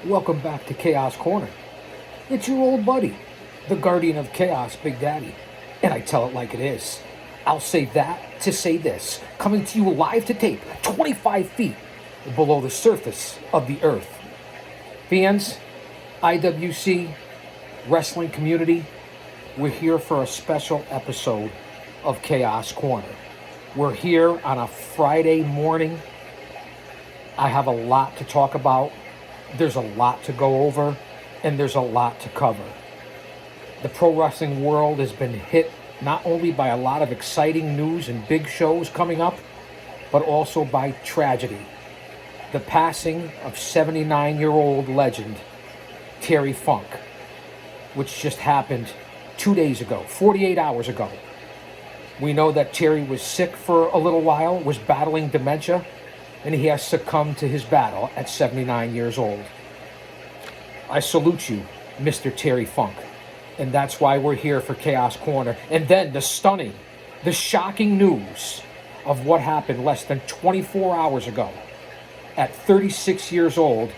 Welcome back to Chaos Corner. It's your old buddy, the Guardian of Chaos, Big Daddy. And I tell it like it is. I'll say that to say this, coming to you live to tape, 25 feet below the surface of the earth. Fans, IWC, wrestling community, we're here for a special episode of Chaos Corner. We're here on a Friday morning. I have a lot to talk about. There's a lot to go over, and there's a lot to cover. The pro wrestling world has been hit not only by a lot of exciting news and big shows coming up, but also by tragedy. The passing of 79-year-old legend Terry Funk, which just happened 2 days ago, 48 hours ago. We know that Terry was sick for a little while, was battling dementia, and he has succumbed to his battle at 79 years old. I salute you, Mr. Terry Funk, and that's why we're here for Chaos Corner. And then the shocking news of what happened less than 24 hours ago. At 36 years old,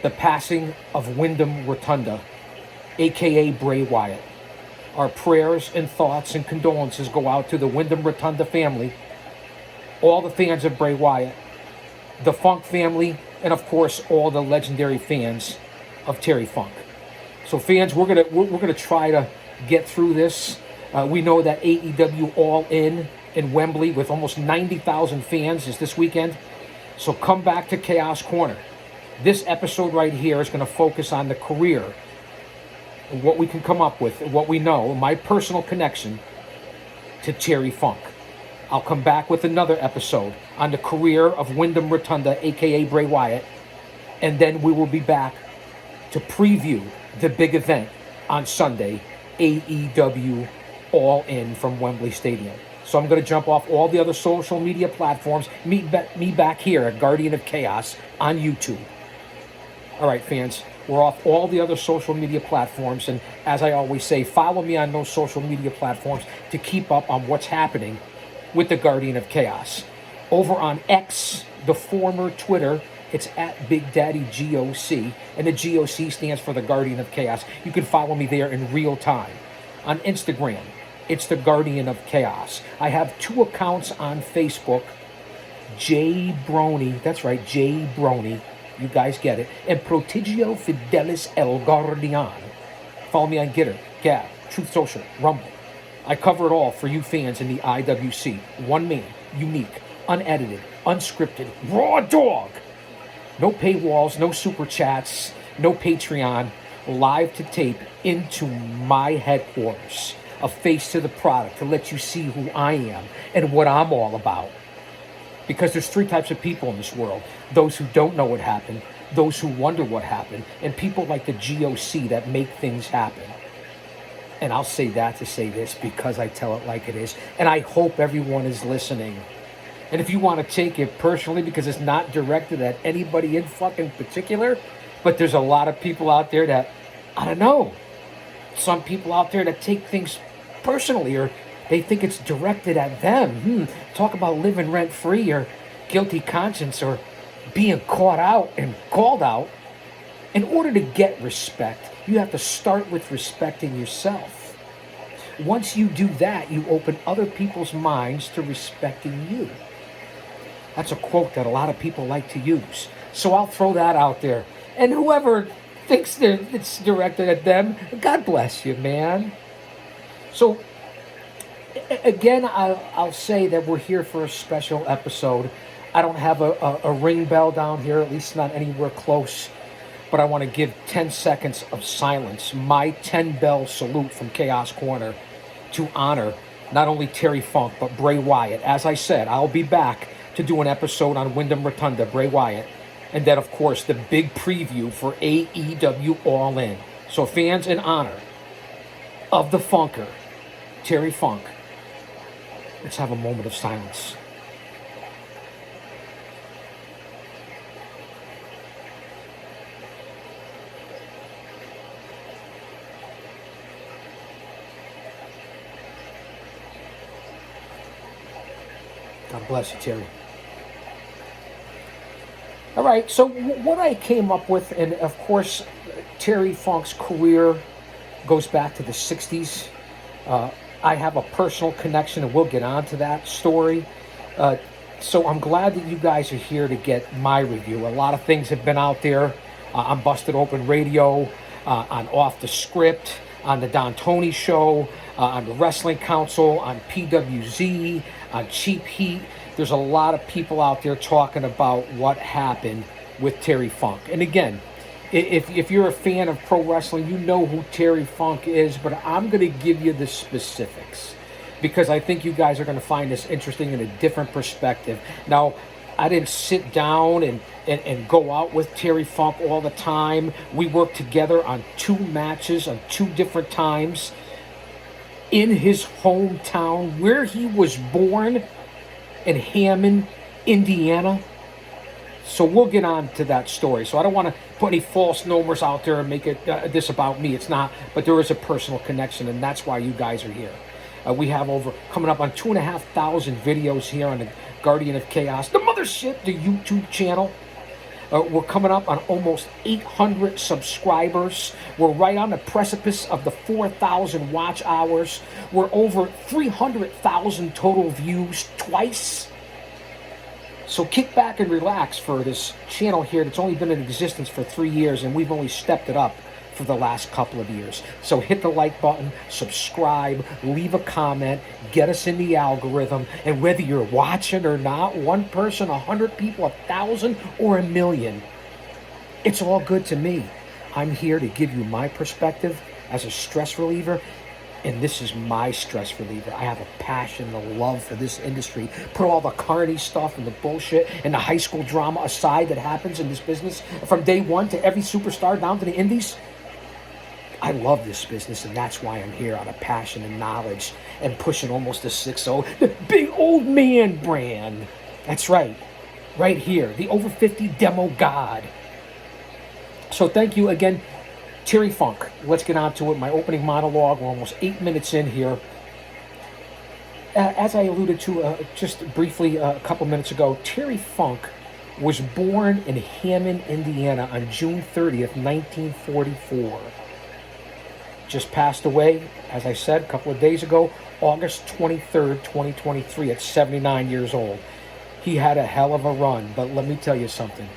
the passing of Wyndham Rotunda, a.k.a. Bray Wyatt. Our prayers and thoughts and condolences go out to the Wyndham Rotunda family, all the fans of Bray Wyatt, the Funk family, and of course all the legendary fans of Terry Funk. So fans, we're gonna try to get through this. We know that AEW All In Wembley with almost 90,000 fans is this weekend. So come back to Chaos Corner. This episode right here is going to focus on the career, what we can come up with, what we know, my personal connection to Terry Funk. I'll come back with another episode on the career of Wyndham Rotunda, a.k.a. Bray Wyatt, and then we will be back to preview the big event on Sunday, AEW All In from Wembley Stadium. So I'm going to jump off all the other social media platforms, meet me back here at Guardian of Chaos on YouTube. All right, fans, we're off all the other social media platforms, and as I always say, follow me on those social media platforms to keep up on what's happening with the Guardian of Chaos. Over on X, the former Twitter, it's at Big Daddy GOC, and the GOC stands for the Guardian of Chaos. You can follow me there in real time. On Instagram, it's the Guardian of Chaos. I have 2 accounts on Facebook, J Brony, that's right, J Brony, you guys get it, and Prodigio Fidelis El Guardian. Follow me on Gitter, Gab, Truth Social, Rumble. I cover it all for you fans in the IWC. One man, unique, unedited, unscripted, raw dog. No paywalls, no super chats, no Patreon. Live to tape into my headquarters. A face to the product to let you see who I am and what I'm all about. Because there's 3 types of people in this world. Those who don't know what happened, those who wonder what happened, and people like the GOC that make things happen. And I'll say that to say this because I tell it like it is. And I hope everyone is listening. And if you want to take it personally, because it's not directed at anybody in fucking particular, but there's a lot of people out there that, I don't know, some people out there that take things personally, or they think it's directed at them. Talk about living rent-free, or guilty conscience, or being caught out and called out. In order to get respect, you have to start with respecting yourself. Once you do that, you open other people's minds to respecting you. That's a quote that a lot of people like to use. So I'll throw that out there. And whoever thinks it's directed at them, God bless you, man. So, again, I'll say that we're here for a special episode. I don't have a ring bell down here, at least not anywhere close. But I want to give 10 seconds of silence, my 10-bell salute from Chaos Corner, to honor not only Terry Funk, but Bray Wyatt. As I said, I'll be back to do an episode on Wyndham Rotunda, Bray Wyatt. And then, of course, the big preview for AEW All In. So fans, in honor of the Funker, Terry Funk, let's have a moment of silence. God bless you, Terry. All right, so what I came up with, and of course, Terry Funk's career goes back to the 60s. I have a personal connection, and we'll get on to that story. Uh, so I'm glad that you guys are here to get my review. A lot of things have been out there on Busted Open Radio, on Off the Script, on the Don Tony Show, on the Wrestling Council, on PWZ, on Cheap Heat. There's a lot of people out there talking about what happened with Terry Funk. And again, if you're a fan of pro wrestling, you know who Terry Funk is, but I'm going to give you the specifics because I think you guys are going to find this interesting in a different perspective. Now, I didn't sit down and go out with Terry Funk all the time. We worked together on 2 matches on 2 different times in his hometown where he was born in Hammond, Indiana. So we'll get on to that story. So I don't want to put any false numbers out there and make it this about me. It's not, but there is a personal connection, and that's why you guys are here. We have coming up on 2,500 videos here on the Guardian of Chaos, the mothership, the YouTube channel. We're coming up on almost 800 subscribers. We're right on the precipice of the 4,000 watch hours. We're over 300,000 total views twice. So kick back and relax for this channel here that's only been in existence for 3 years, and we've only stepped it up for the last couple of years. So hit the like button, subscribe, leave a comment, get us in the algorithm, and whether you're watching or not, 1 person, 100 people, 1,000, or 1,000,000, it's all good to me. I'm here to give you my perspective as a stress reliever, and this is my stress reliever. I have a passion and a love for this industry. Put all the carny stuff and the bullshit and the high school drama aside that happens in this business from day one to every superstar down to the indies. I love this business, and that's why I'm here out of passion and knowledge and pushing almost a 6-0, the big old man brand. That's right here, the over 50 demo god. So thank you again, Terry Funk. Let's get on to it. My opening monologue. We're almost 8 minutes in here. As I alluded to just briefly a couple minutes ago, Terry Funk was born in Hammond, Indiana on June 30th, 1944. Just passed away, as I said, a couple of days ago, August 23rd, 2023, at 79 years old. He had a hell of a run, but let me tell you something.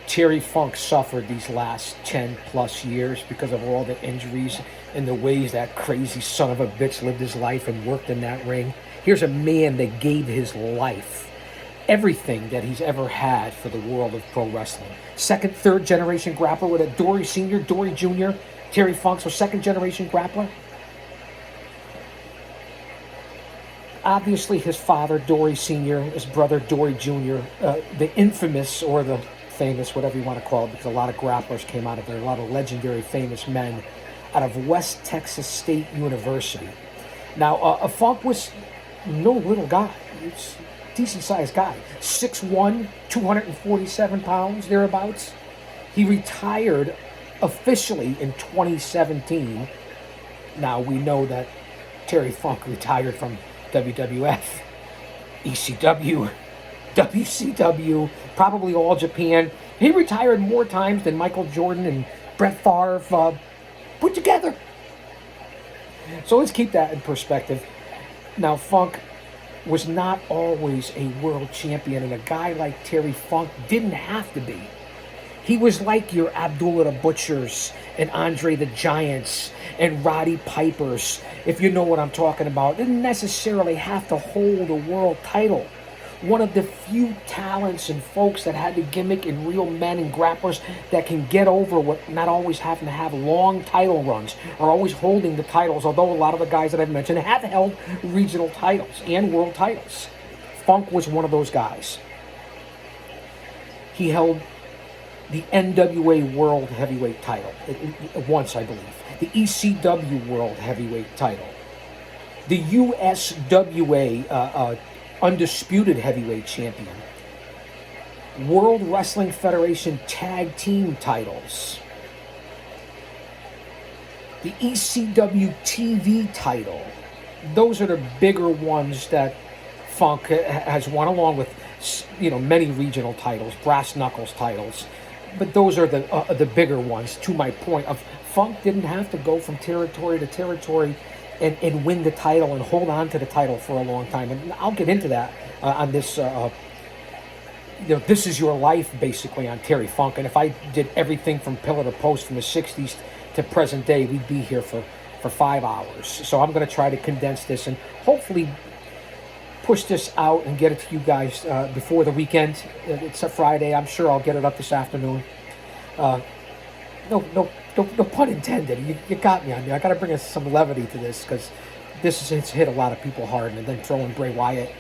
Terry Funk suffered these last 10 plus years because of all the injuries and the ways that crazy son of a bitch lived his life and worked in that ring. Here's a man that gave his life, everything that he's ever had for the world of pro wrestling. Second, third generation grappler with a Dory Sr., Dory Jr., Terry Funk, so second generation grappler. Obviously his father, Dory Sr., his brother, Dory Jr., the infamous or the famous, whatever you want to call it, because a lot of grapplers came out of there, a lot of legendary famous men out of West Texas State University. Now, Funk was no little guy. He's a decent-sized guy. 6'1", 247 pounds, thereabouts. He retired officially in 2017. Now, we know that Terry Funk retired from WWF, ECW, WCW, probably All Japan. He retired more times than Michael Jordan and Brett Favre put together. So let's keep that in perspective. Now, Funk was not always a world champion, and a guy like Terry Funk didn't have to be. He was like your Abdullah the Butchers and Andre the Giants and Roddy Pipers, if you know what I'm talking about. Didn't necessarily have to hold a world title. One of the few talents and folks that had the gimmick and real men and grapplers that can get over what not always having to have long title runs or always holding the titles, although a lot of the guys that I've mentioned have held regional titles and world titles. Funk was one of those guys. He held the NWA World Heavyweight title once, I believe. The ECW World Heavyweight title. The USWA Undisputed Heavyweight Champion. World Wrestling Federation Tag Team titles. The ECW TV title. Those are the bigger ones that Funk has won, along with many regional titles, brass knuckles titles. But those are the bigger ones. To my point of Funk didn't have to go from territory to territory and win the title and hold on to the title for a long time. And I'll get into that on this. This is your life basically on Terry Funk. And if I did everything from pillar to post from the '60s to present day, we'd be here for 5 hours. So I'm going to try to condense this and hopefully push this out and get it to you guys before the weekend. It's a Friday. I'm sure I'll get it up this afternoon. No pun intended. You got me on there. I got to bring some levity to this because this has hit a lot of people hard. And then throwing Bray Wyatt,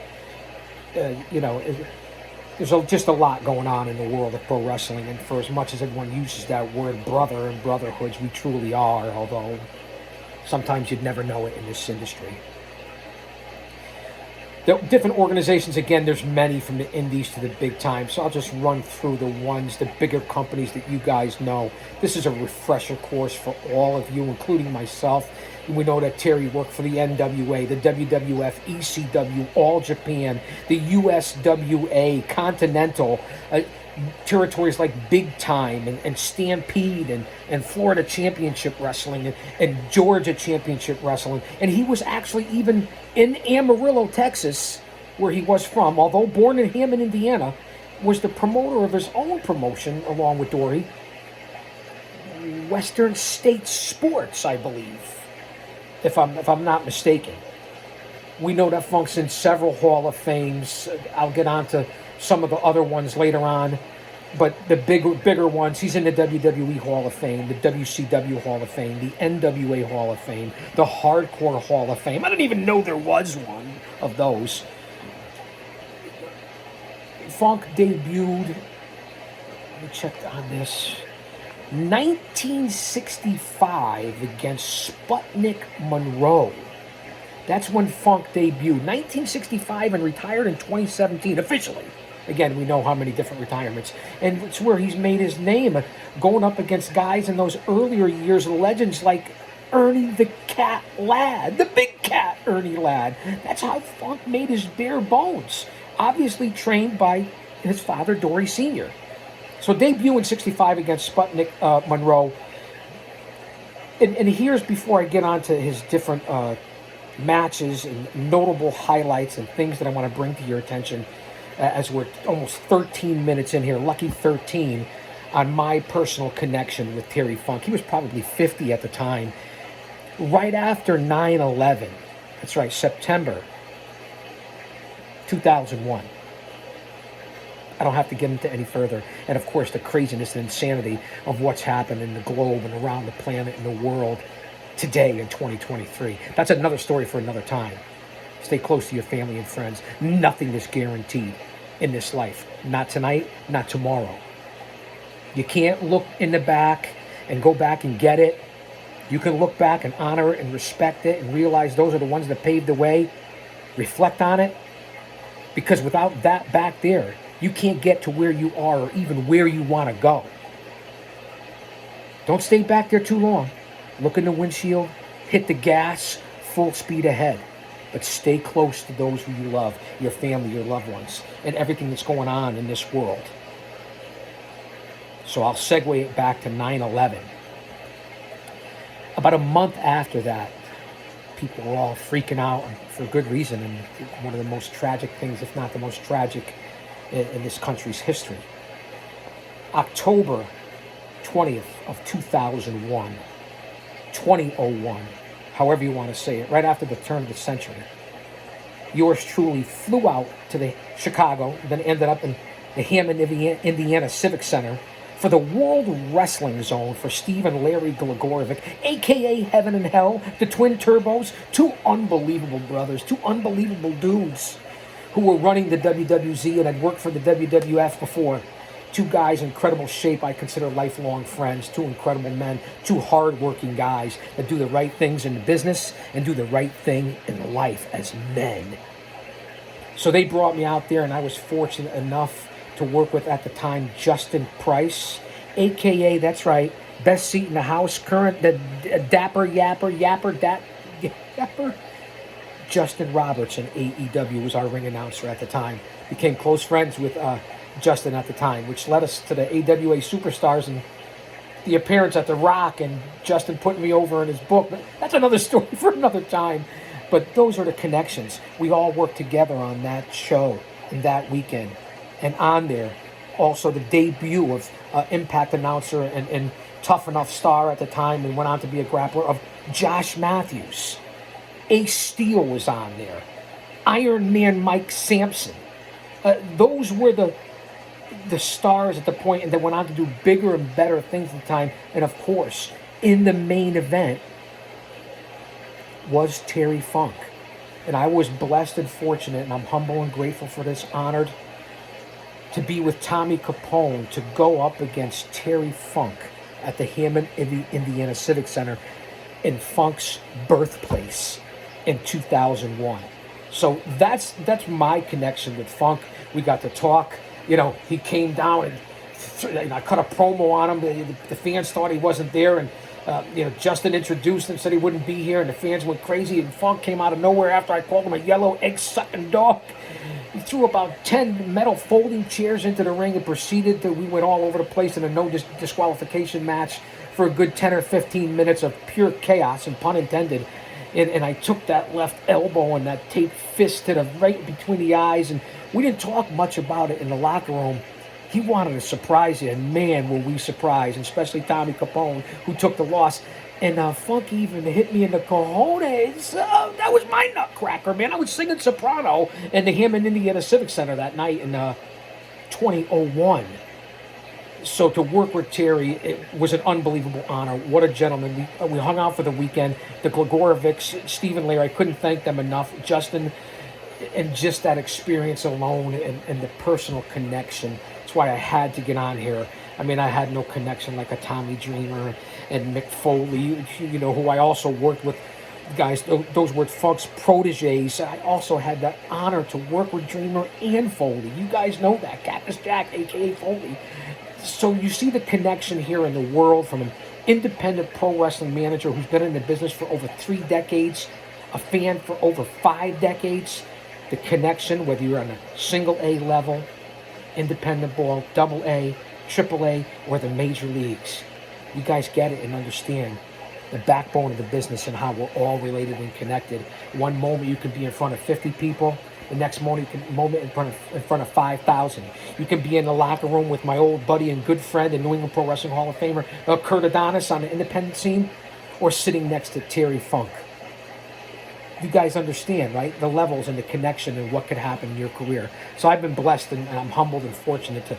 there's just a lot going on in the world of pro wrestling. And for as much as everyone uses that word brother and brotherhoods, we truly are, although sometimes you'd never know it in this industry. The different organizations, again, there's many from the indies to the big time, so I'll just run through the ones, the bigger companies that you guys know. This is a refresher course for all of you, including myself. We know that Terry worked for the NWA, the WWF, ECW, All Japan, the USWA, Continental, territories like Big Time and Stampede and Florida Championship Wrestling and Georgia Championship Wrestling. And he was actually even in Amarillo, Texas, where he was from, although born in Hammond, Indiana, was the promoter of his own promotion along with Dory, Western States Sports, I believe, if I'm not mistaken. We know that Funk's in several Hall of Fames. I'll get on to some of the other ones later on, but the bigger ones, he's in the WWE Hall of Fame, the WCW Hall of Fame, the NWA Hall of Fame, the Hardcore Hall of Fame. I didn't even know there was one of those. Funk debuted, let me check on this, 1965 against Sputnik Monroe. That's when Funk debuted. 1965 and retired in 2017, officially. Again, we know how many different retirements. And it's where he's made his name, going up against guys in those earlier years, legends like Ernie the Cat Ladd, the Big Cat Ernie Ladd. That's how Funk made his bare bones. Obviously trained by his father, Dory Sr. So debut in 65 against Sputnik Monroe. And here's, before I get on to his different matches and notable highlights and things that I want to bring to your attention, as we're almost 13 minutes in here, lucky 13, on my personal connection with Terry Funk. He was probably 50 at the time, right after 9/11. That's right, September 2001. I don't have to get into any further. And of course, the craziness and insanity of what's happened in the globe and around the planet and the world today in 2023. That's another story for another time. Stay close to your family and friends. Nothing is guaranteed in this life. Not tonight, not tomorrow. You can't look in the back and go back and get it. You can look back and honor it and respect it and realize those are the ones that paved the way. Reflect on it. Because without that back there, you can't get to where you are or even where you want to go. Don't stay back there too long. Look in the windshield, hit the gas, full speed ahead. But stay close to those who you love, your family, your loved ones, and everything that's going on in this world. So I'll segue it back to 9/11. About a month after that, people were all freaking out, and for good reason, and one of the most tragic things, if not the most tragic, in this country's history. October 20th of 2001, 2001, however you want to say it, right after the turn of the century, yours truly flew out to the Chicago, then ended up in the Hammond, Indiana Civic Center for the World Wrestling Zone for Steve and Larry Gligorovic, a.k.a. Heaven and Hell, the Twin Turbos, two unbelievable brothers, two unbelievable dudes who were running the WWZ and had worked for the WWF before. Two guys in incredible shape. I consider lifelong friends. Two incredible men. Two hard-working guys that do the right things in the business and do the right thing in life as men. So they brought me out there, and I was fortunate enough to work with, at the time, Justin Price, a.k.a., that's right, best seat in the house, current, the Dapper Yapper, Justin Roberts in AEW was our ring announcer at the time. Became close friends with Justin at the time, which led us to the AWA Superstars and the appearance at The Rock and Justin putting me over in his book. But that's another story for another time. But those are the connections. We all worked together on that show and that weekend. And on there, also the debut of Impact announcer and Tough Enough star at the time and went on to be a grappler of Josh Matthews. Ace Steel was on there. Iron Man Mike Sampson. Those were the stars at the point, and they went on to do bigger and better things at the time. And of course, in the main event was Terry Funk. And I was blessed and fortunate, and I'm humble and grateful for this, honored to be with Tommy Capone to go up against Terry Funk at the Hammond, Indiana Civic Center in Funk's birthplace in 2001. So that's my connection with Funk. We got to talk. You know, he came down and I cut a promo on him. The fans thought he wasn't there, and Justin introduced him, said he wouldn't be here, and the fans went crazy. And Funk came out of nowhere after I called him a yellow egg-sucking dog. He threw about 10 metal folding chairs into the ring and proceeded to. We went all over the place in a no disqualification match for a good 10 or 15 minutes of pure chaos, and pun intended. And I took that left elbow and that taped fist to the right between the eyes, and we didn't talk much about it in the locker room. He wanted to surprise you, and man, were we surprised, and especially Tommy Capone, who took the loss. And Funk even hit me in the cojones. That was my nutcracker, man. I was singing soprano in the Hammond, Indiana Civic Center that night in 2001. So to work with Terry, it was an unbelievable honor. What a gentleman. We hung out for the weekend. The Gregorovics, Steve and Larry, I couldn't thank them enough. Justin, and just that experience alone and the personal connection. That's why I had to get on here. I mean, I had no connection like a Tommy Dreamer and Mick Foley, who I also worked with. Guys, those were Funk's proteges. I also had the honor to work with Dreamer and Foley. You guys know that. Cactus Jack, a.k.a. Foley. So you see the connection here in the world from an independent pro wrestling manager who's been in the business for over 3 decades, a fan for over 5 decades. The connection, whether you're on a single A level, independent ball, double A, triple A, or the major leagues. You guys get it and understand the backbone of the business and how we're all related and connected. One moment you can be in front of 50 people. The next moment in front of 5,000. You can be in the locker room with my old buddy and good friend and New England Pro Wrestling Hall of Famer, Kurt Adonis on the independent scene, or sitting next to Terry Funk. You guys understand, right? The levels and the connection and what could happen in your career. So I've been blessed and I'm humbled and fortunate to.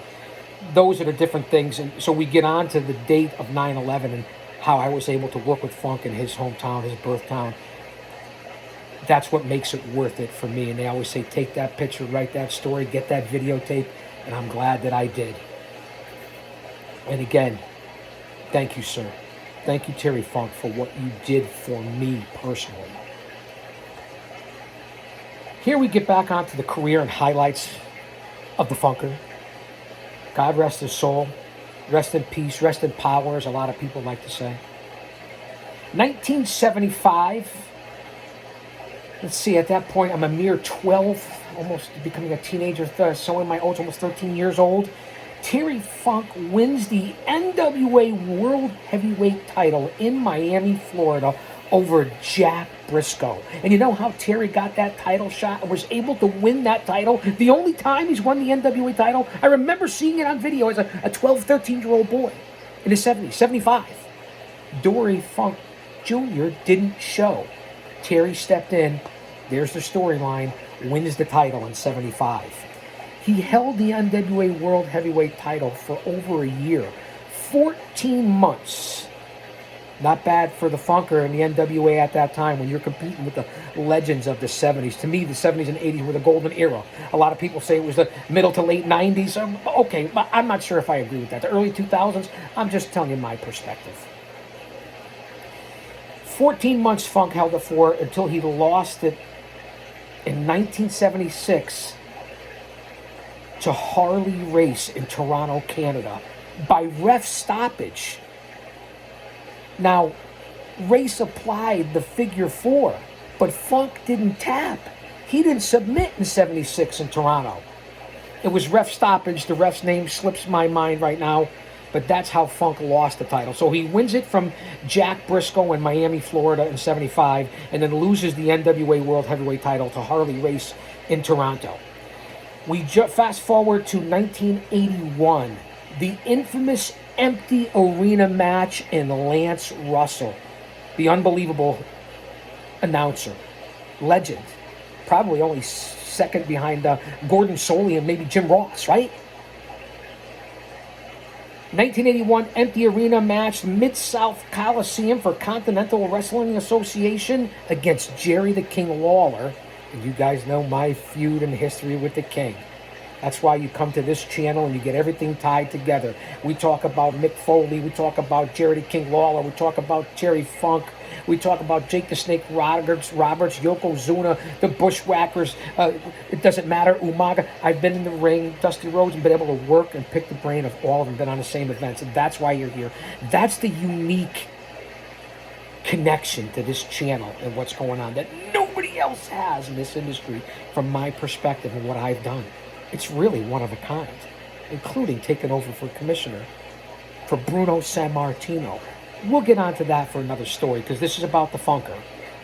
Those are the different things. And so we get on to the date of 9/11 and how I was able to work with Funk in his hometown, his birth town. That's what makes it worth it for me. And they always say, take that picture, write that story, get that videotape. And I'm glad that I did. And again, thank you, sir. Thank you, Terry Funk, for what you did for me personally. Here we get back onto the career and highlights of the Funker. God rest his soul. Rest in peace. Rest in power, as a lot of people like to say. 1975. Let's see, at that point, I'm a mere 12, almost becoming a teenager, so in my age, almost 13 years old. Terry Funk wins the NWA World Heavyweight title in Miami, Florida, over Jack Briscoe. And you know how Terry got that title shot and was able to win that title? The only time he's won the NWA title, I remember seeing it on video as a 12, 13-year-old boy in the 70s, 75. Dory Funk Jr. didn't show. Terry stepped in, there's the storyline, wins the title in 75. He held the NWA World Heavyweight title for over a year, 14 months. Not bad for the Funker and the NWA at that time when you're competing with the legends of the 70s. To me, the 70s and 80s were the golden era. A lot of people say it was the middle to late 90s. Okay, but I'm not sure if I agree with that. The early 2000s, I'm just telling you my perspective. 14 months Funk held it for until he lost it in 1976 to Harley Race in Toronto, Canada, by ref stoppage. Now, Race applied the figure 4 But Funk didn't tap. He didn't submit in 76 in Toronto. It was ref stoppage. The ref's name slips my mind right now. But that's how Funk lost the title. So he wins it from Jack Briscoe in Miami, Florida in 75, and then loses the NWA World Heavyweight title to Harley Race in Toronto. We fast forward to 1981, the infamous empty arena match in Lance Russell, the unbelievable announcer, legend, probably only second behind Gordon Soley and maybe Jim Ross, right? 1981 empty arena match, Mid-South Coliseum for Continental Wrestling Association against Jerry the King Lawler. And you guys know my feud and history with the King. That's why you come to this channel and you get everything tied together. We talk about Mick Foley, we talk about Jerry the King Lawler, we talk about Terry Funk, we talk about Jake the Snake Roberts, Yokozuna, the Bushwhackers, it doesn't matter, Umaga. I've been in the ring, Dusty Rhodes, and been able to work and pick the brain of all of them, been on the same events, and that's why you're here. That's the unique connection to this channel and what's going on that nobody else has in this industry from my perspective and what I've done. It's really one of a kind, including taking over for commissioner for Bruno Sammartino. We'll get onto that for another story because this is about the Funker.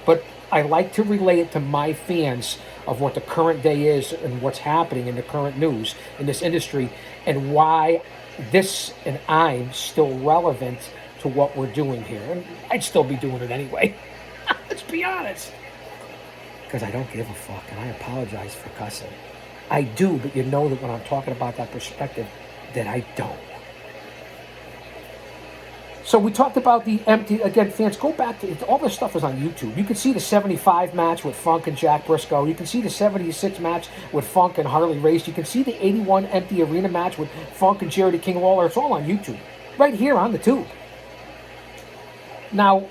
But I like to relay it to my fans of what the current day is and what's happening in the current news in this industry and why this and I'm still relevant to what we're doing here. And I'd still be doing it anyway. Let's be honest. Because I don't give a fuck and I apologize for cussing. I do, but you know that when I'm talking about that perspective, that I don't. So we talked about the empty, again, fans, go back to, all this stuff is on YouTube. You can see the 75 match with Funk and Jack Briscoe. You can see the 76 match with Funk and Harley Race. You can see the 81 empty arena match with Funk and Jerry the King Lawler. It's all on YouTube, right here on the tube. Now,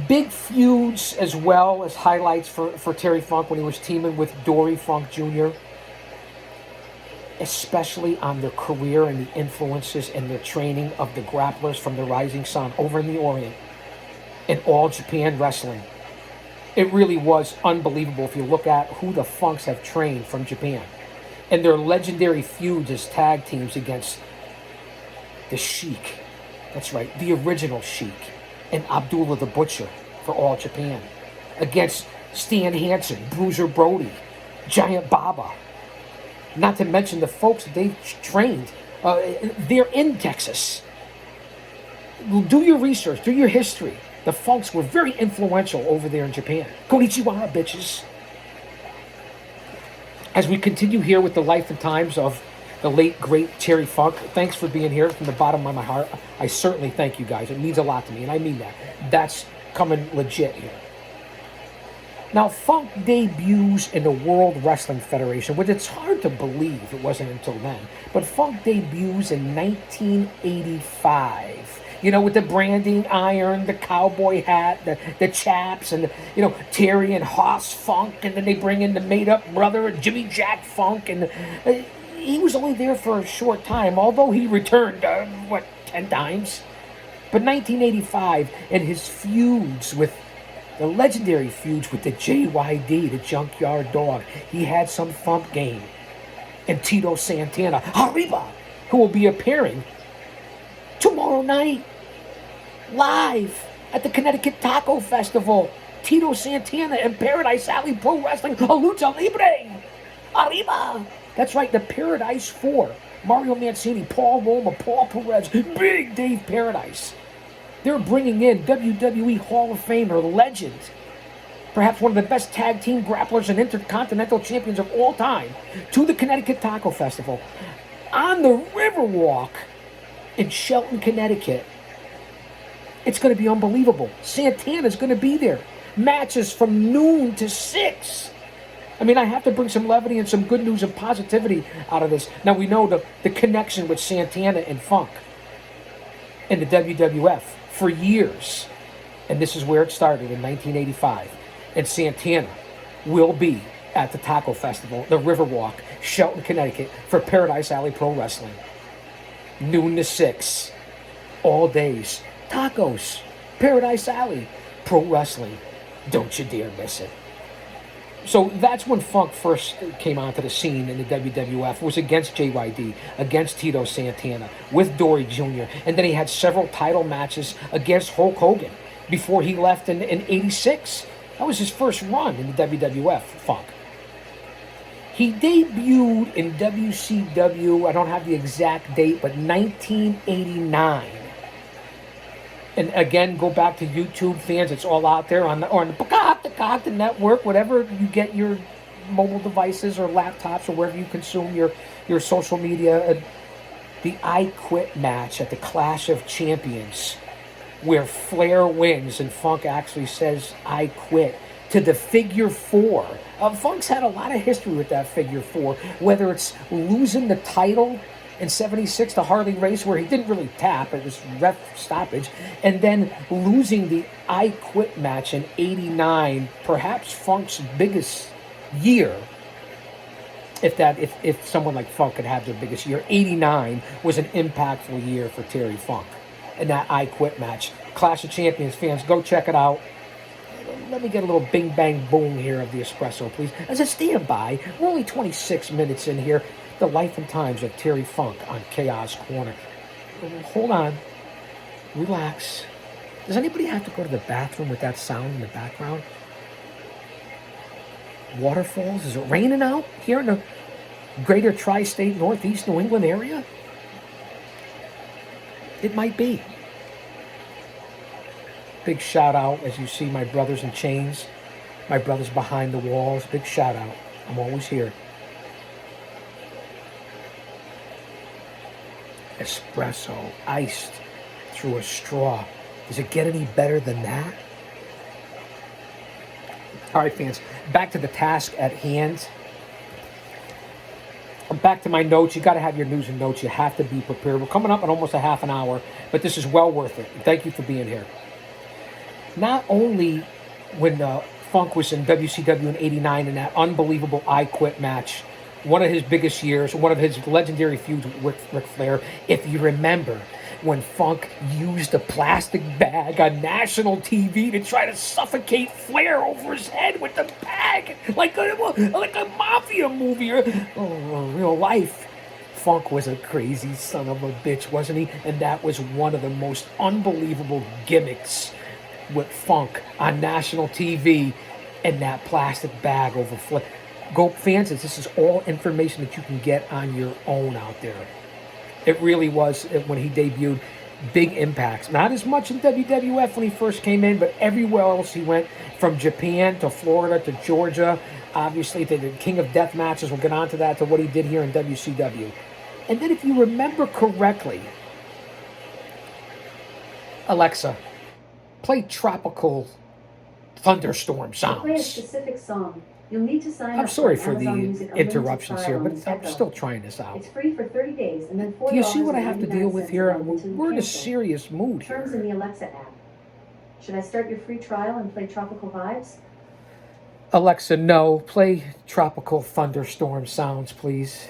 big feuds as well as highlights for Terry Funk when he was teaming with Dory Funk Jr., especially on their career and the influences and their training of the grapplers from the Rising Sun over in the Orient and All Japan Wrestling. It really was unbelievable if you look at who the Funks have trained from Japan and their legendary feuds as tag teams against the Sheik. That's right, the original Sheik, and Abdullah the Butcher for All Japan, against Stan Hansen, Bruiser Brody, Giant Baba. Not to mention the folks that they've trained. They're in Texas. Do your research, do your history. The Funks were very influential over there in Japan. Konnichiwa, bitches. As we continue here with the life and times of the late, great Terry Funk, thanks for being here from the bottom of my heart. I certainly thank you guys. It means a lot to me, and I mean that. That's coming legit here. Now, Funk debuts in the World Wrestling Federation, which it's hard to believe it wasn't until then. But Funk debuts in 1985. You know, with the branding iron, the cowboy hat, the chaps, and, Terry and Hoss Funk. And then they bring in the made-up brother, Jimmy Jack Funk. And he was only there for a short time, although he returned, 10 times? But 1985 and his feuds with the legendary feuds with the JYD, the Junkyard Dog. He had some thump game. And Tito Santana, Arriba, who will be appearing tomorrow night, live at the Connecticut Taco Festival. Tito Santana and Paradise Alley Pro Wrestling, Lucha Libre, Arriba. That's right, the Paradise 4. Mario Mancini, Paul Roma, Paul Perez, Big Dave Paradise. They're bringing in WWE Hall of Famer, legend, perhaps one of the best tag team grapplers and intercontinental champions of all time, to the Connecticut Taco Festival on the Riverwalk in Shelton, Connecticut. It's going to be unbelievable. Santana's going to be there. Matches from noon to 6. I mean, I have to bring some levity and some good news and positivity out of this. Now, we know the connection with Santana and Funk in the WWF for years. And this is where it started in 1985. And Santana will be at the Taco Festival, the Riverwalk, Shelton, Connecticut, for Paradise Alley Pro Wrestling. Noon to 6. All days. Tacos. Paradise Alley Pro Wrestling. Don't you dare miss it. So that's when Funk first came onto the scene in the WWF. It was against JYD, against Tito Santana, with Dory Jr. And then he had several title matches against Hulk Hogan before he left in '86. That was his first run in the WWF, Funk. He debuted in WCW, I don't have the exact date, but 1989. And again, go back to YouTube, fans. It's all out there on the Pocahontas network, whatever you get your mobile devices or laptops or wherever you consume your social media. The I Quit match at the Clash of Champions, where Flair wins and Funk actually says, "I quit," to the figure four. Funk's had a lot of history with that figure four, whether it's losing the title in '76 to Harley Race, where he didn't really tap, it was ref stoppage, and then losing the I Quit match in '89, perhaps Funk's biggest year. If someone like Funk could have their biggest year, '89 was an impactful year for Terry Funk. And that I Quit match. Clash of Champions fans, go check it out. Let me get a little bing bang boom here of the espresso, please. As a standby, we're only 26 minutes in here. The life and times of Terry Funk on Chaos Corner. Hold on. Relax. Does anybody have to go to the bathroom with that sound in the background? Waterfalls? Is it raining out here in the greater tri-state Northeast New England area? It might be. Big shout out as you see my brothers in chains, my brothers behind the walls. Big shout out. I'm always here. Espresso, iced through a straw. Does it get any better than that? All right, fans, back to the task at hand. Back to my notes. You got to have your news and notes. You have to be prepared. We're coming up on almost a half an hour, but this is well worth it. Thank you for being here. Not only when Funk was in WCW in '89 in that unbelievable I Quit match, one of his biggest years, one of his legendary feuds with Ric Flair, if you remember, when Funk used a plastic bag on national TV to try to suffocate Flair over his head with the bag, like a mafia movie or real life. Funk was a crazy son of a bitch, wasn't he? And that was one of the most unbelievable gimmicks with Funk on national TV and that plastic bag over Flair. Go fans, this is all information that you can get on your own out there. It really was, when he debuted, big impacts. Not as much in WWF when he first came in, but everywhere else he went, from Japan to Florida to Georgia, obviously to the King of Death matches. We'll get on to that, to what he did here in WCW. And then if you remember correctly, Alexa, play Tropical Thunderstorm Sounds. To play a specific song, you'll need to sign up. I'm sorry for Amazon the Music interruptions here, but Unlimited I'm trial still trying this out. It's free for 30 days and then $4. Do you see what I have to deal with here? We're in a serious mood Terms in here. the Alexa app. Should I start your free trial and play Tropical Vibes? Alexa, no. Play Tropical Thunderstorm Sounds, please.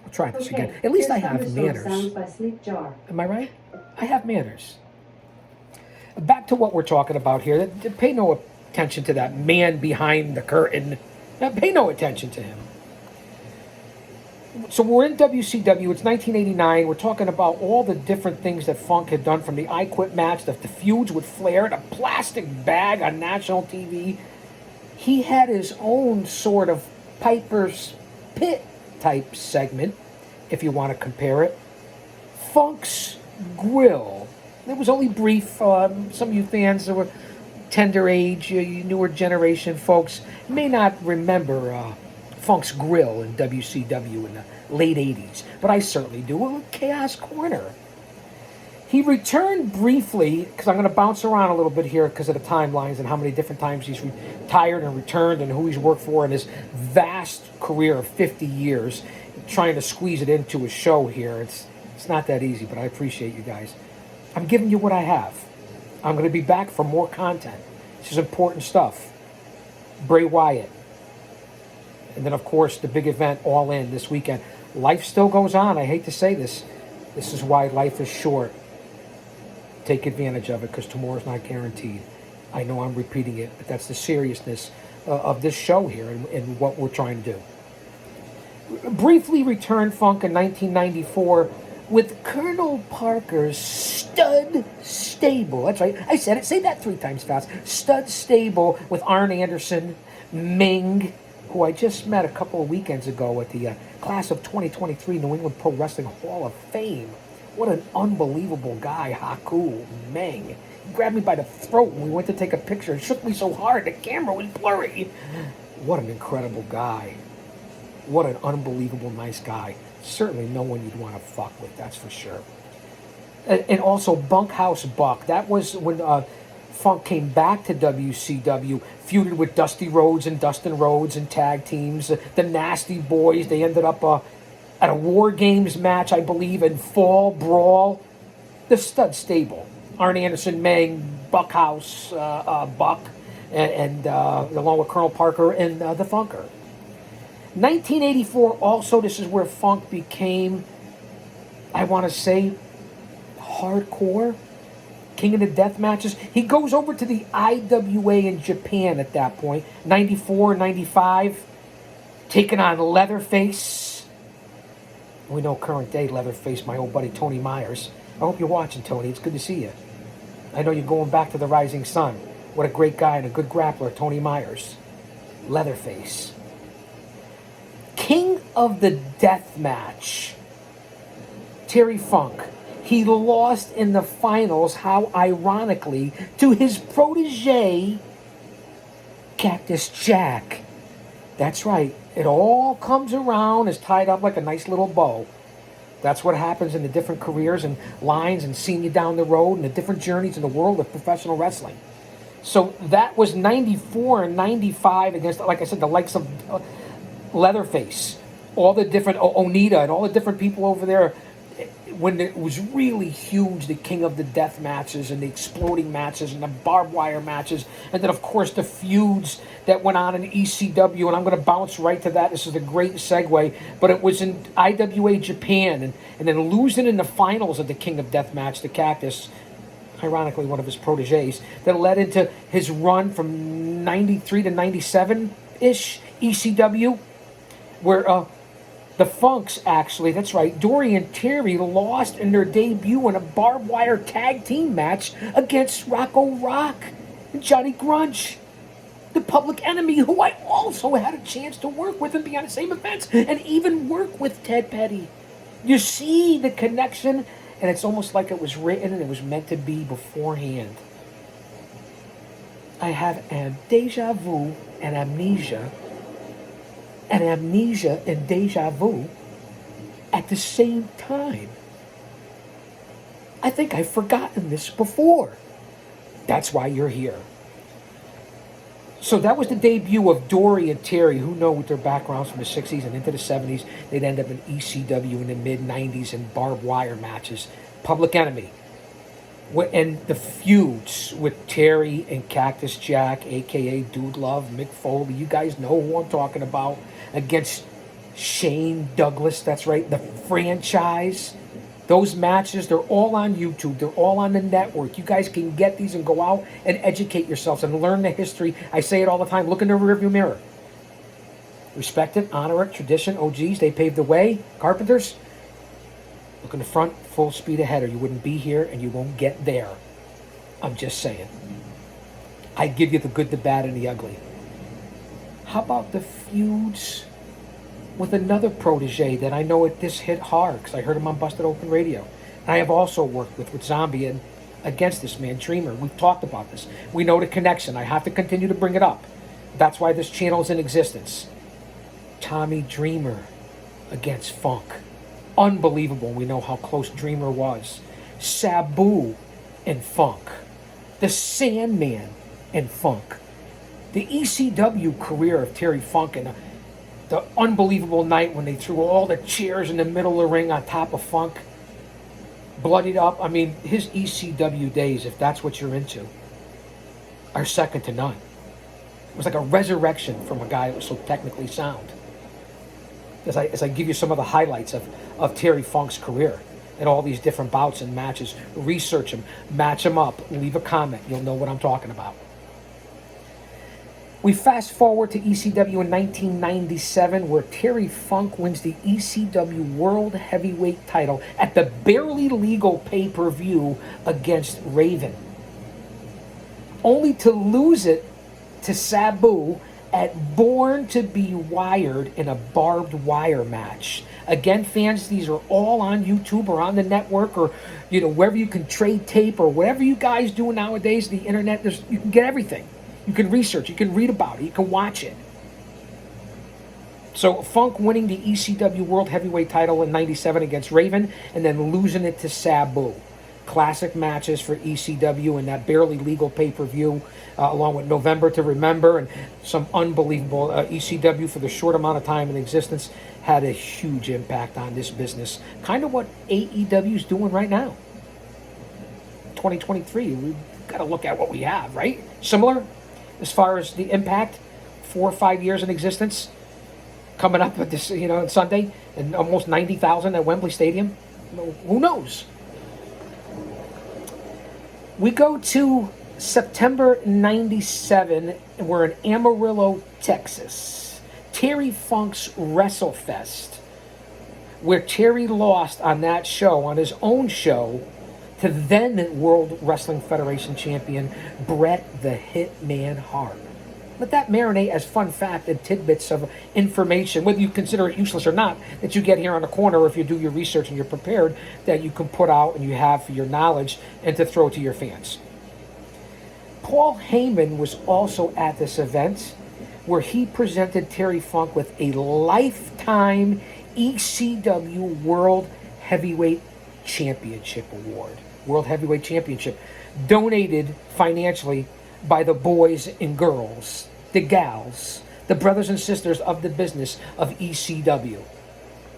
We'll try this Okay. again. At least I Here's have Thunderstorm manners. Sounds by Sleep Jar. Am I right? I have manners. Back to what we're talking about here. Pay no attention to that man behind the curtain. Pay no attention to him. So we're in WCW. It's 1989. We're talking about all the different things that Funk had done, from the I Quit match, the feuds with Flair, the plastic bag on national TV. He had his own sort of Piper's Pit type segment, if you want to compare it. Funk's Grill. It was only brief. Some of you fans that were tender age, you newer generation folks, may not remember Funk's Grill in WCW in the late 80s, but I certainly do. With Chaos Corner. He returned briefly, because I'm going to bounce around a little bit here because of the timelines and how many different times he's retired and returned and who he's worked for in his vast career of 50 years, trying to squeeze it into a show here. It's not that easy, but I appreciate you guys. I'm giving you what I have. I'm going to be back for more content. This is important stuff. Bray Wyatt. And then, of course, the big event, All In, this weekend. Life still goes on. I hate to say this. This is why life is short. Take advantage of it, because tomorrow's not guaranteed. I know I'm repeating it, but that's the seriousness of this show here and what we're trying to do. Briefly returned Funk in 1994 with Colonel Parker's Stud Stable. That's right, I said it. Say that 3 times fast. Stud Stable with Arn Anderson, Ming, who I just met a couple of weekends ago at the class of 2023 New England Pro Wrestling Hall of Fame. What an unbelievable guy, Haku Meng. He grabbed me by the throat when we went to take a picture and shook me so hard the camera was blurry. What an incredible guy. What an unbelievable nice guy. Certainly no one you'd want to fuck with, that's for sure. And also Bunkhouse Buck. That was when Funk came back to WCW, feuded with Dusty Rhodes and Dustin Rhodes and tag teams. The Nasty Boys, they ended up at a War Games match, I believe, in Fall Brawl. The Stud Stable. Arn Anderson, Meng, Buckhouse, Buck, and along with Colonel Parker and the Funker. 1984 also, this is where Funk became, I want to say, hardcore. King of the Death matches. He goes over to the IWA in Japan at that point. 94, 95. Taking on Leatherface. We know current day Leatherface, my old buddy Tony Myers. I hope you're watching, Tony. It's good to see you. I know you're going back to the Rising Sun. What a great guy and a good grappler, Tony Myers. Leatherface. King of the Death match. Terry Funk. He lost in the finals, how ironically, to his protege, Cactus Jack. That's right. It all comes around, is tied up like a nice little bow. That's what happens in the different careers and lines and seeing you down the road and the different journeys in the world of professional wrestling. So that was 94 and 95 against, like I said, the likes of Leatherface, all the different Onita and all the different people over there. When it was really huge, the King of the Death matches and the exploding matches and the barbed wire matches, and then of course the feuds that went on in ECW, and I'm going to bounce right to that. This is a great segue, but it was in IWA Japan, and then losing in the finals of the King of Death match to Cactus, ironically one of his proteges, that led into his run from 93 to 97-ish ECW, where the Funks, actually, that's right, Dory and Terry lost in their debut in a barbed wire tag team match against Rocco Rock and Johnny Grunge, the Public Enemy, who I also had a chance to work with and be on the same events and even work with Ted Petty. You see the connection, and it's almost like it was written and it was meant to be beforehand. I have a deja vu and amnesia and deja vu at the same time. I think I've forgotten this before. That's why you're here. So that was the debut of Dory and Terry, who know with their backgrounds from the 60s and into the 70s. They'd end up in ECW in the mid-90s in barbed wire matches. Public Enemy. And the feuds with Terry and Cactus Jack, a.k.a. Dude Love, Mick Foley. You guys know who I'm talking about. Against Shane Douglas, that's right, the franchise. Those matches, they're all on YouTube. They're all on the network. You guys can get these and go out and educate yourselves and learn the history. I say it all the time. Look in the rearview mirror. Respect it, honor it, tradition, OGs, they paved the way. Carpenters, look in the front, full speed ahead, or you wouldn't be here and you won't get there. I'm just saying. I give you the good, the bad, and the ugly. How about the feuds with another protege that I know this hit hard because I heard him on Busted Open Radio. And I have also worked with Zombie and against this man, Dreamer. We've talked about this. We know the connection. I have to continue to bring it up. That's why this channel is in existence. Tommy Dreamer against Funk. Unbelievable. We know how close Dreamer was. Sabu and Funk. The Sandman and Funk. The ECW career of Terry Funk and the unbelievable night when they threw all the chairs in the middle of the ring on top of Funk. Bloodied up. I mean, his ECW days, if that's what you're into, are second to none. It was like a resurrection from a guy that was so technically sound. As I give you some of the highlights of Terry Funk's career and all these different bouts and matches, research them, match them up, leave a comment. You'll know what I'm talking about. We fast forward to ECW in 1997, where Terry Funk wins the ECW World Heavyweight title at the barely legal pay-per-view against Raven, only to lose it to Sabu at Born to Be Wired in a barbed wire match. Again, fans, these are all on YouTube or on the network, or wherever you can trade tape, or whatever you guys do nowadays. The internet, you can get everything. You can research, you can read about it, you can watch it. So Funk winning the ECW World Heavyweight title in 97 against Raven, and then losing it to Sabu. Classic matches for ECW in that barely legal pay-per-view, along with November to Remember, and some unbelievable ECW for the short amount of time in existence had a huge impact on this business. Kind of what AEW is doing right now. 2023, we've got to look at what we have, right? Similar as far as the impact, 4 or 5 years in existence, coming up with this, Sunday, and almost 90,000 at Wembley Stadium. Who knows? We go to September 97, and we're in Amarillo, Texas. Terry Funk's WrestleFest, where Terry lost on that show, on his own show, to then World Wrestling Federation champion Bret the Hitman Hart. Let that marinate as fun fact and tidbits of information, whether you consider it useless or not, that you get here on the corner, or if you do your research and you're prepared, that you can put out and you have for your knowledge and to throw to your fans. Paul Heyman was also at this event, where he presented Terry Funk with a lifetime ECW World Heavyweight Championship award. World Heavyweight Championship, donated financially by the boys and girls, the gals, the brothers and sisters of the business of ECW.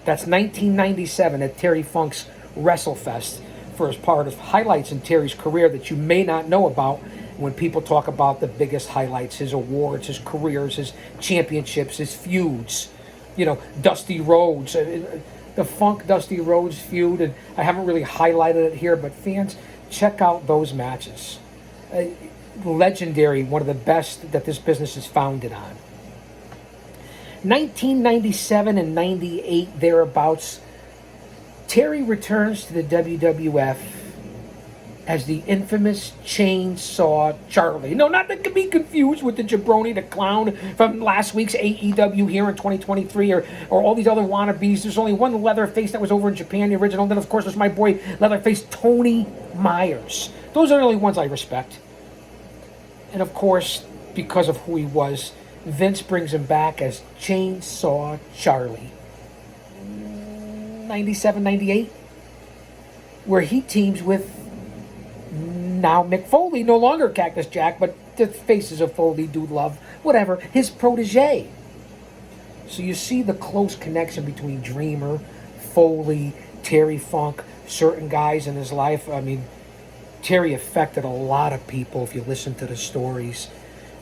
That's 1997 at Terry Funk's WrestleFest, for as part of highlights in Terry's career that you may not know about when people talk about the biggest highlights, his awards, his careers, his championships, his feuds. Dusty Rhodes, the Funk Dusty Rhodes feud, and I haven't really highlighted it here, but fans, check out those matches. Legendary, one of the best that this business is founded on. 1997 and 98, thereabouts, Terry returns to the WWF as the infamous Chainsaw Charlie. No, not to be confused with the jabroni, the clown from last week's AEW here in 2023, or all these other wannabes. There's only one Leatherface that was over in Japan, the original. Then, of course, there's my boy Leatherface, Tony Myers. Those are the only ones I respect. And, of course, because of who he was, Vince brings him back as Chainsaw Charlie. 97, 98, where he teams with now Mick Foley, no longer Cactus Jack, but the faces of Foley, Dude Love, whatever, his protege. So you see the close connection between Dreamer, Foley, Terry Funk, certain guys in his life. I mean, Terry affected a lot of people if you listen to the stories,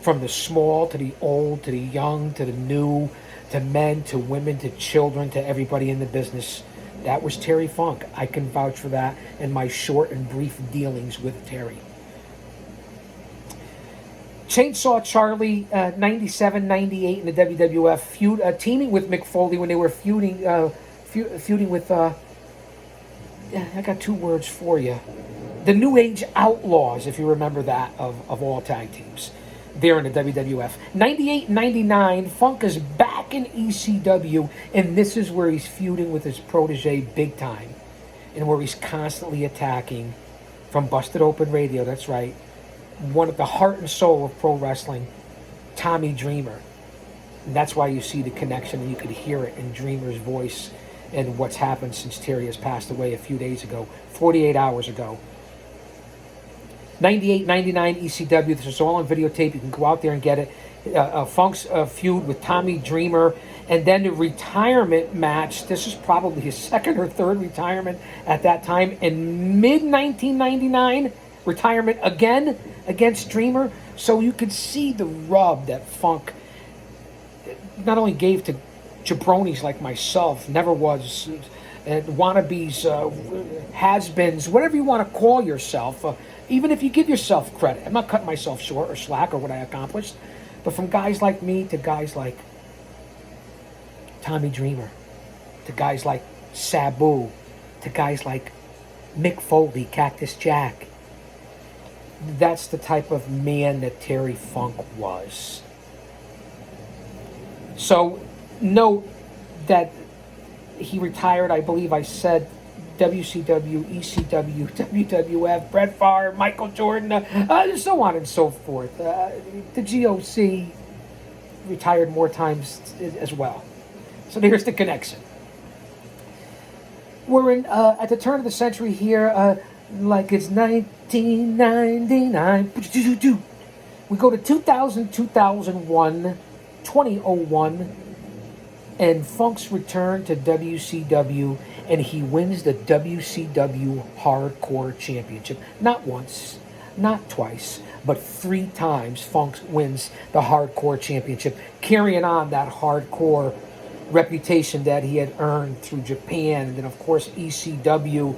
from the small to the old to the young to the new, to men to women to children to everybody in the business. That was Terry Funk. I can vouch for that in my short and brief dealings with Terry. Chainsaw Charlie, 97, 98 in the WWF feud, teaming with Mick Foley when they were feuding with, I got two words for you. The New Age Outlaws, if you remember that, of all tag teams there in the WWF. 98, 99, Funk is back in ECW, and this is where he's feuding with his protege big time, and where he's constantly attacking from Busted Open Radio, that's right, one of the heart and soul of pro wrestling, Tommy Dreamer. And that's why you see the connection, and you could hear it in Dreamer's voice and what's happened since Terry has passed away a few days ago, 48 hours ago. 98, 99 ECW. This is all on videotape. You can go out there and get it. Funk's feud with Tommy Dreamer. And then the retirement match. This is probably his second or third retirement at that time. In mid-1999, retirement again against Dreamer. So you could see the rub that Funk not only gave to jabronis like myself, never was, wannabes, has-beens, whatever you want to call yourself, even if you give yourself credit. I'm not cutting myself short or slack or what I accomplished, But from guys like me to guys like Tommy Dreamer, to guys like Sabu, to guys like Mick Foley, Cactus Jack, that's the type of man that Terry Funk was. So note that he retired, I believe I said, WCW, ECW, WWF, Bret Favre, Michael Jordan, so on and so forth. The GOC retired more times as well. So there's the connection. We're in at the turn of the century here, like it's 1999. We go to 2000, 2001, 2001, and Funk's return to WCW, and he wins the WCW Hardcore Championship. Not once, not twice, but 3 times Funk wins the Hardcore Championship, carrying on that hardcore reputation that he had earned through Japan, and then of course ECW.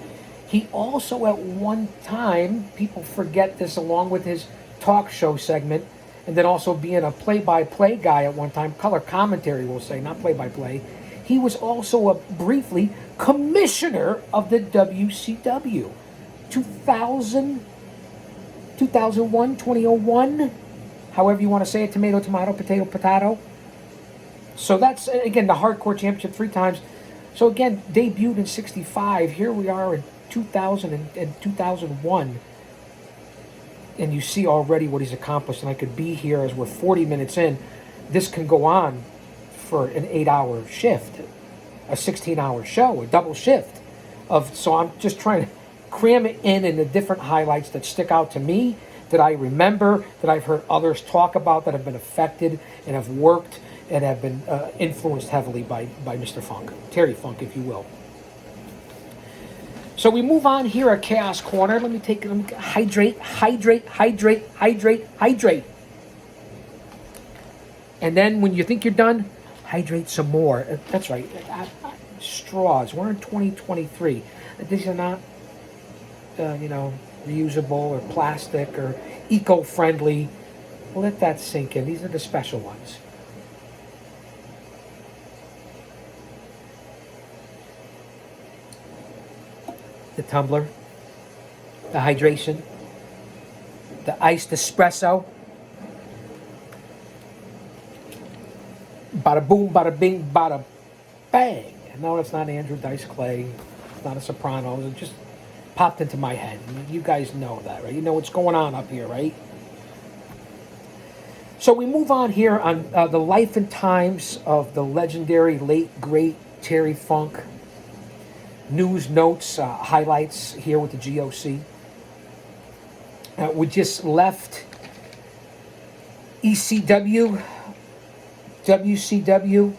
He also at one time, people forget this, along with his talk show segment, and then also being a play-by-play guy at one time, color commentary we'll say, not play-by-play, he was also a briefly commissioner of the WCW. 2000, 2001, 2001, however you want to say it, tomato, tomato, potato, potato. So that's, again, the Hardcore Championship 3 times. So again, debuted in 65. Here we are in 2000 and 2001. And you see already what he's accomplished. And I could be here as we're 40 minutes in. This can go on for an 8-hour shift, a 16-hour show, a double shift. So I'm just trying to cram it in the different highlights that stick out to me, that I remember, that I've heard others talk about, that have been affected and have worked and have been influenced heavily by Mr. Funk, Terry Funk, if you will. So we move on here at Chaos Corner. Let me hydrate. And then when you think you're done, hydrate some more. That's right. Straws. We're in 2023. These are not, reusable or plastic or eco-friendly. Let that sink in. These are the special ones. The tumbler, the hydration, the iced espresso. Bada boom, bada bing, bada bang. No, it's not Andrew Dice Clay. It's not a soprano. It just popped into my head. You guys know that, right? You know what's going on up here, right? So we move on here on the life and times of the legendary, late, great Terry Funk. News, notes, highlights here with the GOC. We just left ECW, WCW.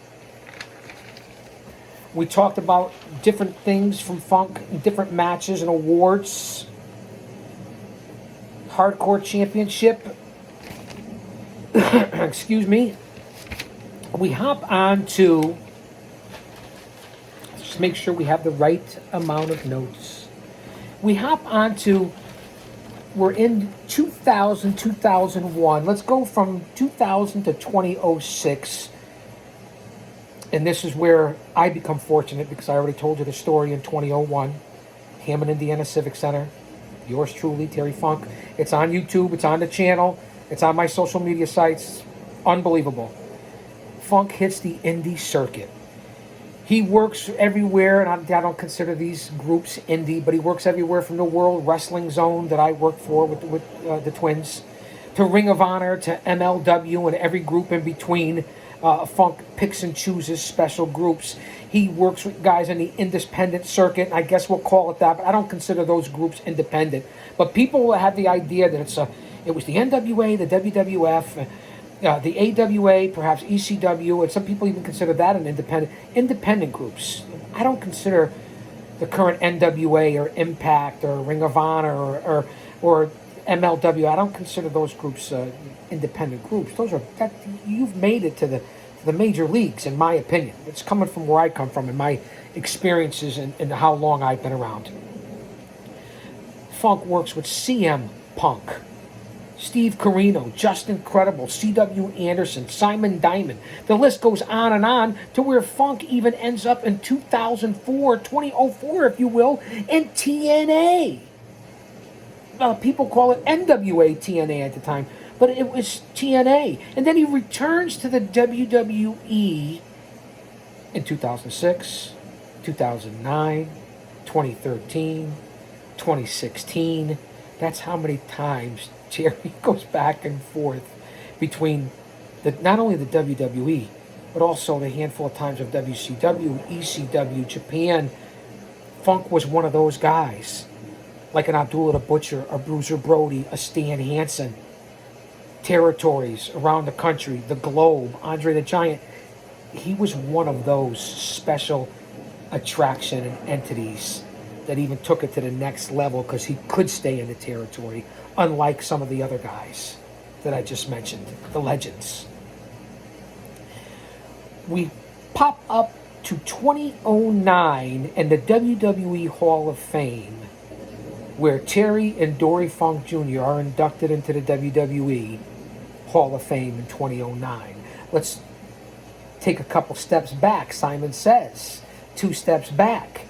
We talked about different things from Funk, different matches and awards. Hardcore Championship. Excuse me. We hop on to, just make sure we have the right amount of notes. We hop on to, we're in 2000, 2001. Let's go from 2000 to 2006. And this is where I become fortunate, because I already told you the story in 2001. Hammond, Indiana Civic Center. Yours truly, Terry Funk. It's on YouTube. It's on the channel. It's on my social media sites. Unbelievable. Funk hits the indie circuit. He works everywhere, and I don't consider these groups indie, but he works everywhere from the World Wrestling Zone that I work for with the Twins, to Ring of Honor, to MLW, and every group in between. Funk picks and chooses special groups. He works with guys in the independent circuit. I guess we'll call it that, but I don't consider those groups independent. But people have the idea that it was the NWA, the WWF, the AWA, perhaps ECW, and some people even consider that an independent groups. I don't consider the current NWA or Impact or Ring of Honor or MLW. I don't consider those groups independent groups. You've made it to the major leagues, in my opinion. It's coming from where I come from and my experiences and how long I've been around. Funk works with CM Punk. Steve Corino, Justin Credible, C.W. Anderson, Simon Diamond. The list goes on to where Funk even ends up in 2004, if you will, in TNA. People call it NWA TNA at the time, but it was TNA. And then he returns to the WWE in 2006, 2009, 2013, 2016. That's how many times Terry goes back and forth between not only the WWE, but also the handful of times of WCW, ECW, Japan. Funk was one of those guys, like an Abdullah the Butcher, a Bruiser Brody, a Stan Hansen. Territories around the country, the globe, Andre the Giant. He was one of those special attraction and entities that even took it to the next level because he could stay in the territory, unlike some of the other guys that I just mentioned, the legends. We pop up to 2009 in the WWE Hall of Fame, where Terry and Dory Funk Jr. are inducted into the WWE Hall of Fame in 2009. Let's take a couple steps back. Simon says 2 steps back.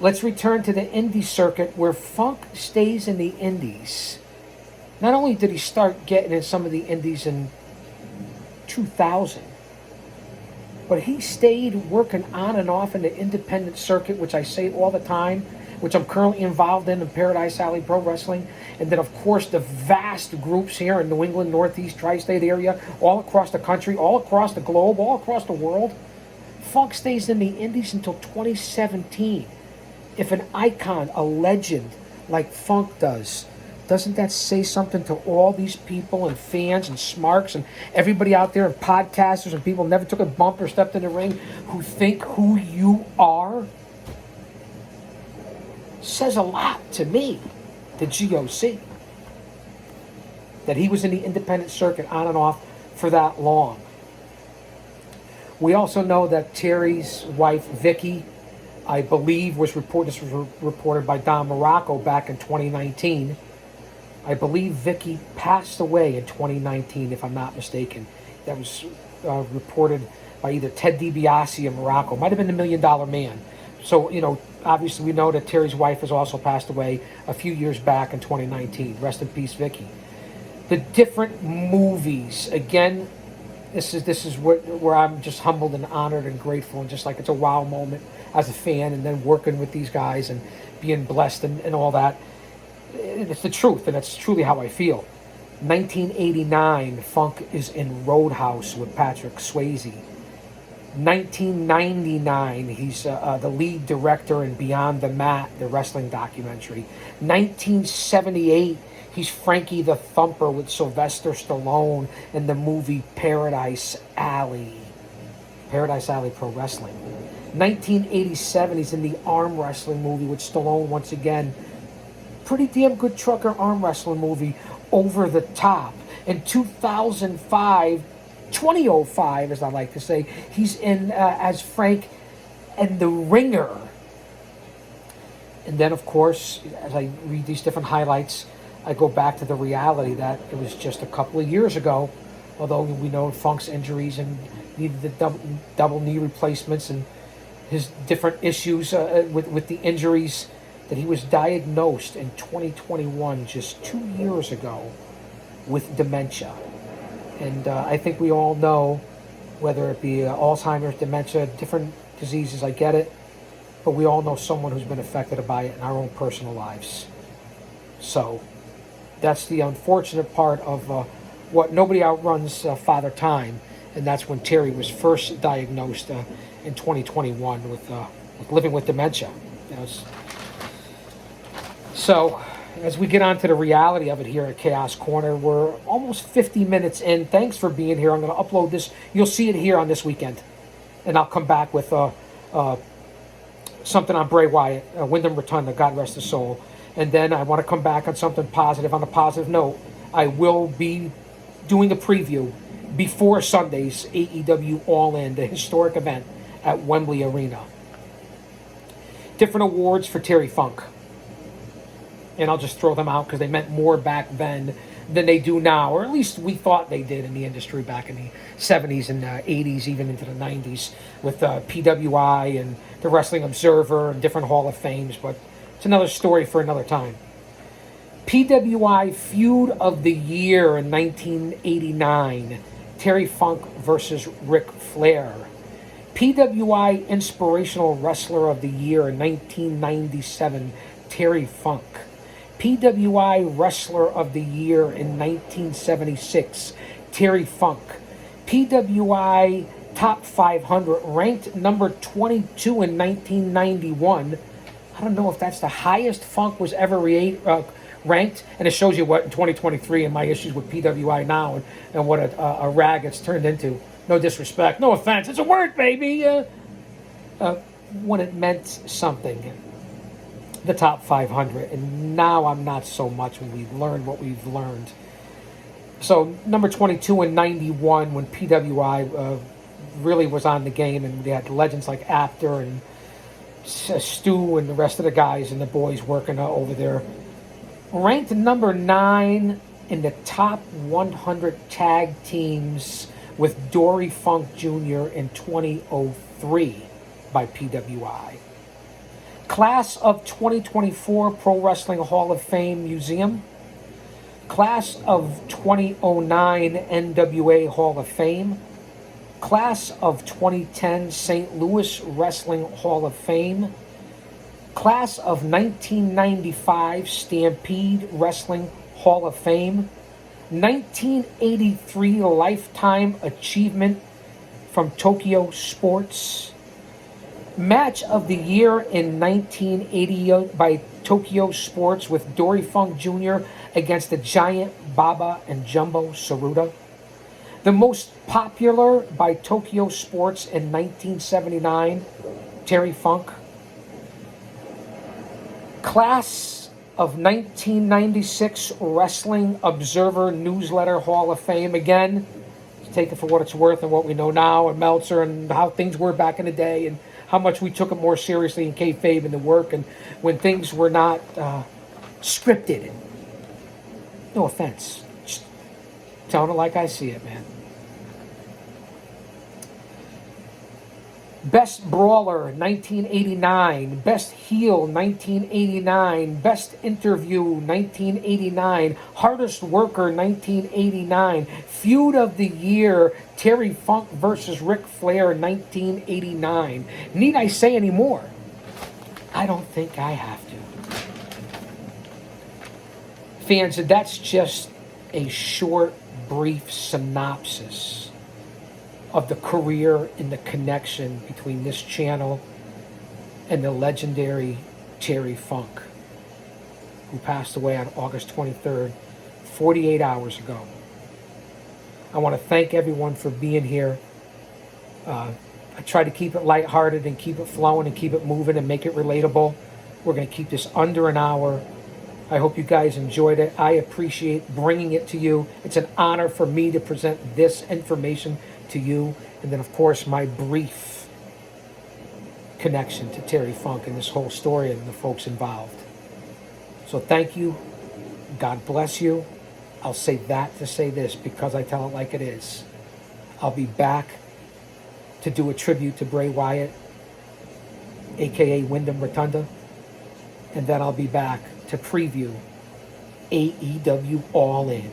Let's return to the indie circuit where Funk stays in the indies. Not only did he start getting in some of the indies in 2000, but he stayed working on and off in the independent circuit, which I say all the time, which I'm currently involved in Paradise Alley Pro Wrestling. And then, of course, the vast groups here in New England, Northeast, Tri-State area, all across the country, all across the globe, all across the world. Funk stays in the indies until 2017. If an icon, a legend like Funk does, doesn't that say something to all these people and fans and smarks and everybody out there and podcasters and people who never took a bump or stepped in the ring who think who you are? Says a lot to me, the GOC, that he was in the independent circuit on and off for that long. We also know that Terry's wife, Vicky, I believe this was reported by Don Morocco back in 2019. I believe Vicky passed away in 2019, if I'm not mistaken. That was reported by either Ted DiBiase or Morocco. Might have been the $1 Million Man. So, obviously we know that Terry's wife has also passed away a few years back in 2019. Rest in peace, Vicky. The different movies, again, this is where I'm just humbled and honored and grateful, and just like it's a wow moment as a fan, and then working with these guys and being blessed and all that. It's the truth, and that's truly how I feel. 1989, Funk is in Roadhouse with Patrick Swayze. 1999, he's the lead director in Beyond the Mat, the wrestling documentary. 1978, he's Frankie the Thumper with Sylvester Stallone in the movie Paradise Alley Pro Wrestling. 1987, he's in the arm wrestling movie with Stallone once again. Pretty damn good trucker arm wrestling movie, Over the Top. In 2005, as I like to say, he's in as Frank and the Ringer. And then, of course, as I read these different highlights, I go back to the reality that it was just a couple of years ago, although we know Funk's injuries and needed the double knee replacements and his different issues with the injuries, that he was diagnosed in 2021, just 2 years ago, with dementia. And I think we all know, whether it be Alzheimer's, dementia, different diseases, I get it, but we all know someone who's been affected by it in our own personal lives. So that's the unfortunate part of what nobody outruns Father Time, and that's when Terry was first diagnosed in 2021 with living with dementia. So, as we get on to the reality of it here at Chaos Corner, we're almost 50 minutes in. Thanks for being here. I'm going to upload this. You'll see it here on this weekend. And I'll come back with something on Bray Wyatt, Wyndham Rotunda, God rest his soul. And then I want to come back on something positive. On a positive note, I will be doing a preview before Sunday's AEW All-In, the historic event at Wembley Arena. Different awards for Terry Funk. And I'll just throw them out because they meant more back then than they do now, or at least we thought they did in the industry back in the 70s and 80s, even into the 90s, with PWI and the Wrestling Observer and different Hall of Fames, but it's another story for another time. PWI Feud of the Year in 1989, Terry Funk versus Ric Flair. PWI Inspirational Wrestler of the Year in 1997, Terry Funk. PWI Wrestler of the Year in 1976, Terry Funk. PWI Top 500, ranked number 22 in 1991. I don't know if that's the highest Funk was ever ranked, and it shows you what in 2023 and my issues with PWI now and what a rag it's turned into. No disrespect, no offense, it's a word, baby. When it meant something, the top 500, and now I'm not so much when we've learned what we've learned. So number 22 in 91, when PWI really was on the game, and they had legends like Apter and Stu and the rest of the guys and the boys working over there. Ranked number 9 in the top 100 tag teams with Dory Funk Jr. in 2003 by PWI. Class of 2024 Pro Wrestling Hall of Fame Museum. Class of 2009 NWA Hall of Fame. Class of 2010 St. Louis Wrestling Hall of Fame. Class of 1995 Stampede Wrestling Hall of Fame. 1983 Lifetime Achievement from Tokyo Sports. Match of the Year in 1980 by Tokyo Sports with Dory Funk Jr. against the Giant Baba and Jumbo Tsuruta. The most popular by Tokyo Sports in 1979, Terry Funk. Class of 1996 Wrestling Observer Newsletter Hall of Fame. Again, take it for what it's worth and what we know now, and Meltzer and how things were back in the day, and how much we took it more seriously in kayfabe and the work, and when things were not scripted. No offense. Just telling it like I see it, man. Best Brawler, 1989. Best Heel, 1989. Best Interview, 1989. Hardest Worker, 1989. Feud of the Year, Terry Funk versus Ric Flair, 1989. Need I say any more? I don't think I have to. Fans, that's just a short, brief synopsis of the career and the connection between this channel and the legendary Terry Funk, who passed away on August 23rd, 48 hours ago. I want to thank everyone for being here. I try to keep it lighthearted and keep it flowing and keep it moving and make it relatable. We're going to keep this under an hour. I hope you guys enjoyed it. I appreciate bringing it to you. It's an honor for me to present this information to you, and then of course my brief connection to Terry Funk and this whole story and the folks involved. So thank you. God bless you. I'll say that to say this because I tell it like it is. I'll be back to do a tribute to Bray Wyatt, aka Wyndham Rotunda, and then I'll be back to preview AEW All In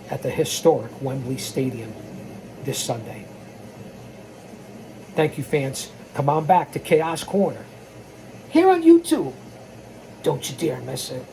at the historic Wembley Stadium this Sunday. Thank you, fans. Come on back to Chaos Corner here on YouTube. Don't you dare miss it.